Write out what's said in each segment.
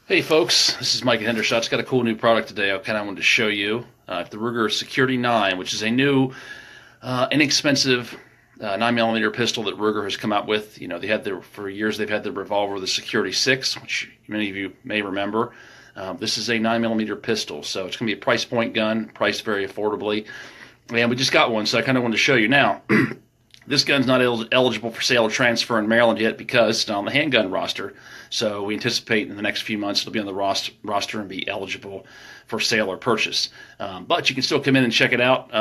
Hey folks, this is Mike at Hendershot's. Got a cool new product today I kind of wanted to show you. The Ruger Security 9, which is a new, inexpensive 9mm pistol that Ruger has come out with. You know, for years they've had the revolver, the Security 6, which many of you may remember. This is a 9mm pistol, so it's going to be a price point gun, priced very affordably. And we just got one, so I kind of wanted to show you now. This gun's not eligible for sale or transfer in Maryland yet because it's not on the handgun roster. So we anticipate in the next few months it'll be on the roster and be eligible for sale or purchase. But you can still come in and check it out.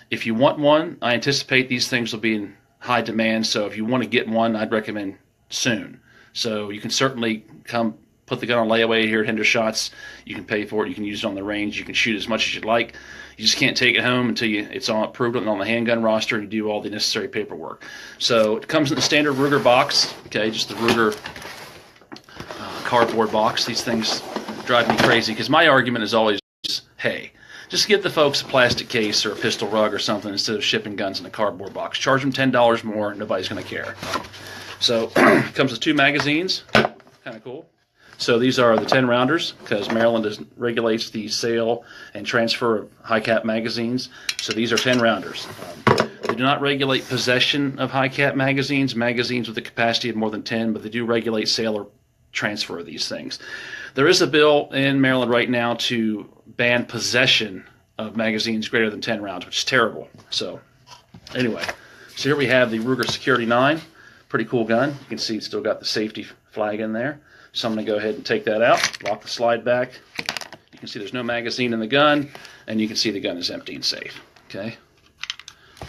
If you want one, I anticipate these things will be in high demand. So if you want to get one, I'd recommend soon. So you can certainly come put the gun on layaway here at Hendershots. You can pay for it. You can use it on the range. You can shoot as much as you'd like. You just can't take it home until it's approved on the handgun roster and you do all the necessary paperwork. So it comes in the standard Ruger box, okay, just the Ruger cardboard box. These things drive me crazy because my argument is always, hey, just get the folks a plastic case or a pistol rug or something instead of shipping guns in a cardboard box. Charge them $10 more, nobody's going to care. So it comes with 2 magazines, kind of cool. So these are the 10 rounders because Maryland regulates the sale and transfer of high cap magazines. So these are 10 rounders. They do not regulate possession of high cap magazines with a capacity of more than 10, but they do regulate sale or transfer of these things. There is a bill in Maryland right now to ban possession of magazines greater than 10 rounds, which is terrible. So anyway, so here we have the Ruger Security 9. Pretty cool gun. You can see it's still got the safety flag in there. So I'm going to go ahead and take that out, lock the slide back. You can see there's no magazine in the gun, and you can see the gun is empty and safe. Okay,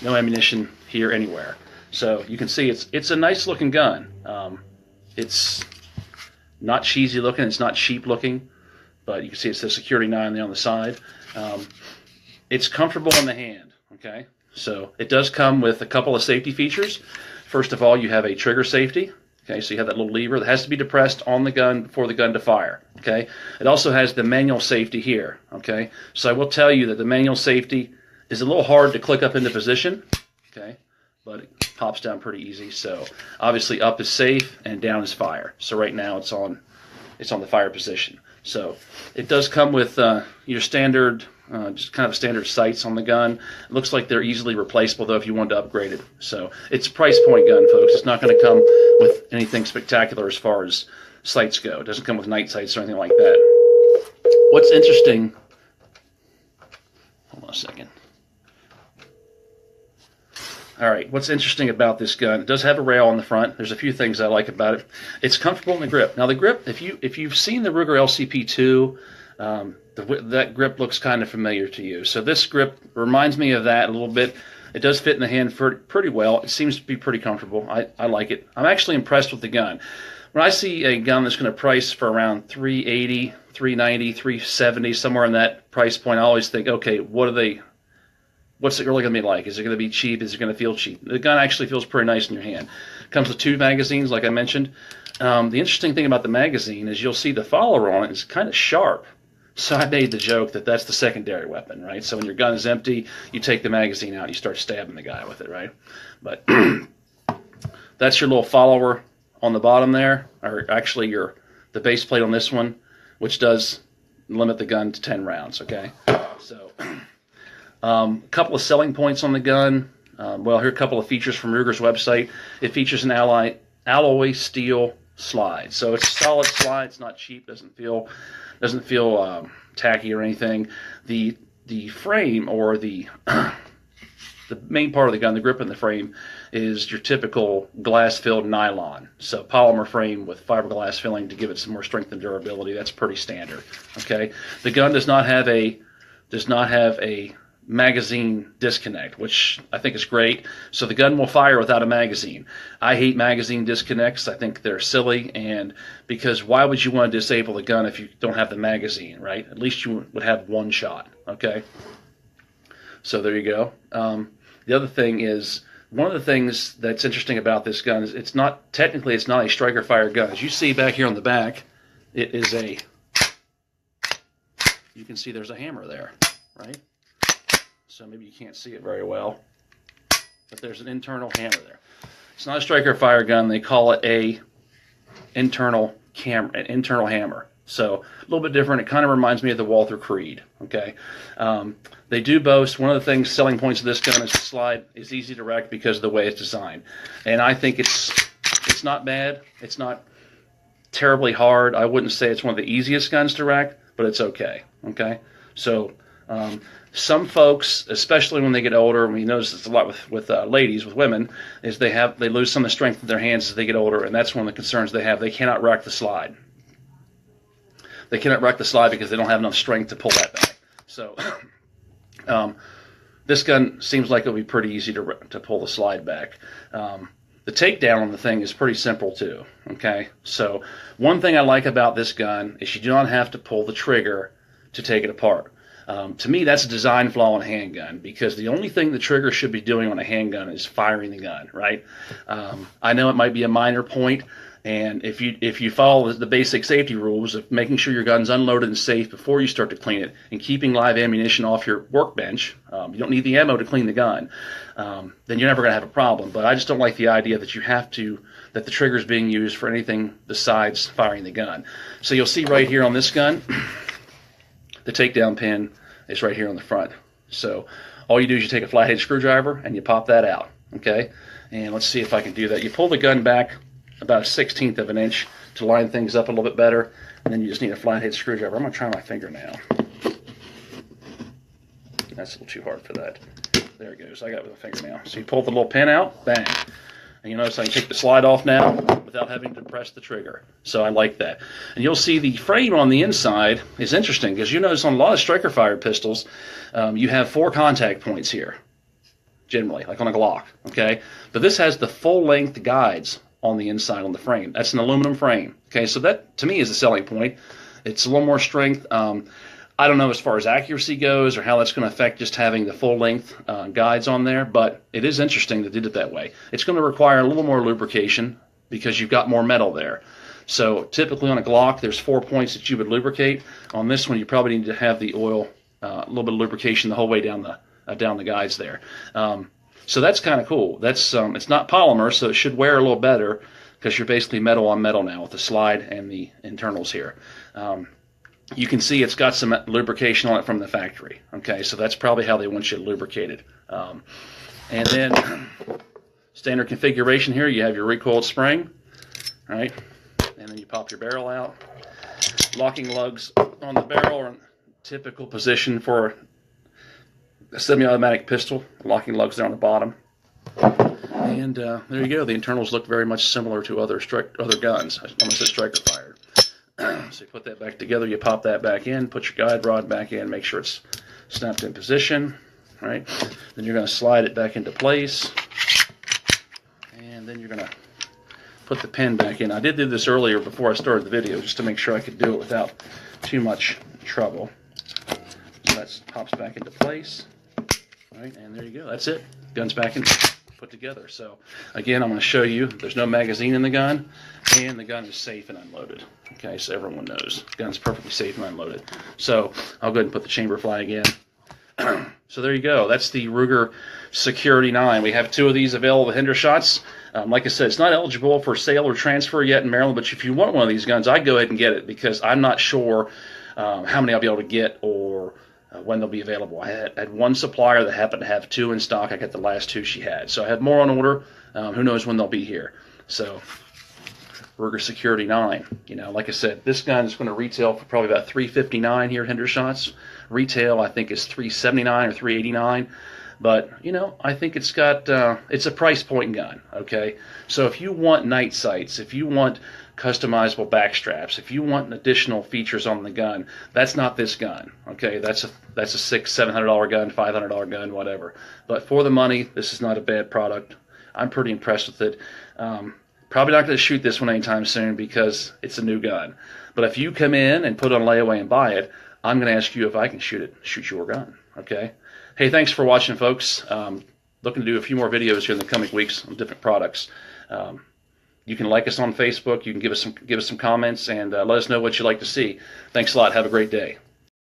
no ammunition here anywhere. So you can see it's a nice looking gun. It's not cheesy looking, it's not cheap looking, but you can see it says Security 9 there on the side. It's comfortable in the hand. Okay, so it does come with a couple of safety features. First of all, you have a trigger safety. Okay, so you have that little lever that has to be depressed on the gun for the gun to fire. Okay, it also has the manual safety here. Okay, so I will tell you that the manual safety is a little hard to click up into position. Okay, but it pops down pretty easy. So obviously up is safe and down is fire. So right now it's on the fire position. So it does come with your standard, just kind of standard sights on the gun. It looks like they're easily replaceable though if you want to upgrade it. So it's a price point gun, folks. It's not going to come with anything spectacular as far as sights go. It doesn't come with night sights or anything like that. What's interesting, hold on a second. All right, what's interesting about this gun, it does have a rail on the front. There's a few things I like about it. It's comfortable in the grip. Now the grip, if you've seen the Ruger LCP2, that grip looks kind of familiar to you. So this grip reminds me of that a little bit. It does fit in the hand pretty well. It seems to be pretty comfortable. I like it. I'm actually impressed with the gun. When I see a gun that's going to price for around $380, $390, $370, somewhere in that price point, I always think, okay, what's it really going to be like? Is it going to be cheap? Is it going to feel cheap? The gun actually feels pretty nice in your hand. It comes with 2 magazines, like I mentioned. The interesting thing about the magazine is you'll see the follower on it is kind of sharp. So I made the joke that that's the secondary weapon, right? So when your gun is empty, you take the magazine out and you start stabbing the guy with it, right? But that's your little follower on the bottom there, or actually the base plate on this one, which does limit the gun to 10 rounds, okay? So a couple of selling points on the gun. Well, here are a couple of features from Ruger's website. It features an alloy steel slide. So it's a solid slide. It's not cheap. Doesn't feel tacky or anything. The frame, or the main part of the gun, the grip in the frame, is your typical glass-filled nylon. So polymer frame with fiberglass filling to give it some more strength and durability. That's pretty standard. Okay. The gun does not have a magazine disconnect, which I think is great. So the gun will fire without a magazine. I hate magazine disconnects. I think they're silly, and because why would you want to disable the gun if you don't have the magazine, right? At least you would have one shot, okay? So there you go. The other thing is, one of the things that's interesting about this gun is it's not a striker fire gun. As you see back here on the back, it is you can see there's a hammer there, right? So maybe you can't see it very well, but there's an internal hammer there. It's not a striker fire gun. They call it an internal hammer. So a little bit different. It kind of reminds me of the Walther Creed. Okay, they do boast one of the things selling points of this gun is the slide is easy to rack because of the way it's designed, and I think it's not bad. It's not terribly hard. I wouldn't say it's one of the easiest guns to rack, but it's okay. Okay, so some folks, especially when they get older, and we notice this a lot with ladies, with women, is they lose some of the strength of their hands as they get older, and that's one of the concerns they have. They cannot rack the slide. They cannot rack the slide because they don't have enough strength to pull that back. So this gun seems like it'll be pretty easy to pull the slide back. The takedown on the thing is pretty simple too. Okay, so one thing I like about this gun is you do not have to pull the trigger to take it apart. To me, that's a design flaw in a handgun, because the only thing the trigger should be doing on a handgun is firing the gun, right? I know it might be a minor point, and if you follow the basic safety rules of making sure your gun's unloaded and safe before you start to clean it, and keeping live ammunition off your workbench, you don't need the ammo to clean the gun, then you're never going to have a problem. But I just don't like the idea that that the trigger is being used for anything besides firing the gun. So you'll see right here on this gun, the takedown pin is right here on the front. So all you do is you take a flathead screwdriver and you pop that out. Okay, and let's see if I can do that. You pull the gun back about a 1/16 of an inch to line things up a little bit better, and then you just need a flathead screwdriver. I'm going to try my finger now. That's a little too hard for that. There it goes. I got it with a finger now. So you pull the little pin out, bang. And you notice I can take the slide off now without having to press the trigger. So I like that. And you'll see the frame on the inside is interesting, because you notice on a lot of striker-fired pistols, you have 4 contact points here, generally, like on a Glock. Okay, but this has the full-length guides on the inside on the frame. That's an aluminum frame. Okay, so that to me is a selling point. It's a little more strength. I don't know as far as accuracy goes or how that's going to affect just having the full-length guides on there, but it is interesting they did it that way. It's going to require a little more lubrication because you've got more metal there. So typically on a Glock, there's 4 points that you would lubricate. On this one, you probably need to have the oil, a little bit of lubrication the whole way down the guides there. So that's kind of cool. That's it's not polymer, so it should wear a little better because you're basically metal on metal now with the slide and the internals here. You can see it's got some lubrication on it from the factory. Okay, so that's probably how they want you to lubricate it. And then standard configuration here, you have your recoiled spring, right? And then you pop your barrel out. Locking lugs on the barrel are in typical position for a semi-automatic pistol. Locking lugs there on the bottom. And there you go. The internals look very much similar to other guns. I almost said striker fired. So you put that back together, you pop that back in, put your guide rod back in, make sure it's snapped in position, right? Then you're going to slide it back into place, and then you're going to put the pin back in. I did do this earlier before I started the video just to make sure I could do it without too much trouble. So that pops back into place, right? And there you go. That's it. Gun's back in. Put together. So again, I'm going to show you there's no magazine in the gun, and the gun is safe and unloaded. Okay, so everyone knows the gun's perfectly safe and unloaded. So I'll go ahead and put the chamber flag in. So there you go. That's the Ruger Security 9. We have 2 of these available at Hendershots. Like I said, it's not eligible for sale or transfer yet in Maryland, but if you want one of these guns, I'd go ahead and get it, because I'm not sure how many I'll be able to get or when they'll be available. I had one supplier that happened to have 2 in stock. I got the last 2 she had. So I have more on order. Who knows when they'll be here. So Ruger Security 9. You know, like I said, this gun is going to retail for probably about $359 here at Hendershots. Retail, I think, is $379 or $389. But, you know, I think it's got, it's a price point gun, okay? So if you want night sights, if you want customizable back straps, if you want additional features on the gun, that's not this gun, okay? That's a $600-700 gun, $500 gun, whatever. But for the money, this is not a bad product. I'm pretty impressed with it. Probably not going to shoot this one anytime soon because it's a new gun. But if you come in and put it on layaway and buy it, I'm going to ask you if I can shoot your gun, okay? Hey, thanks for watching, folks. Looking to do a few more videos here in the coming weeks on different products. You can like us on Facebook. You can give us some comments and let us know what you'd like to see. Thanks a lot. Have a great day.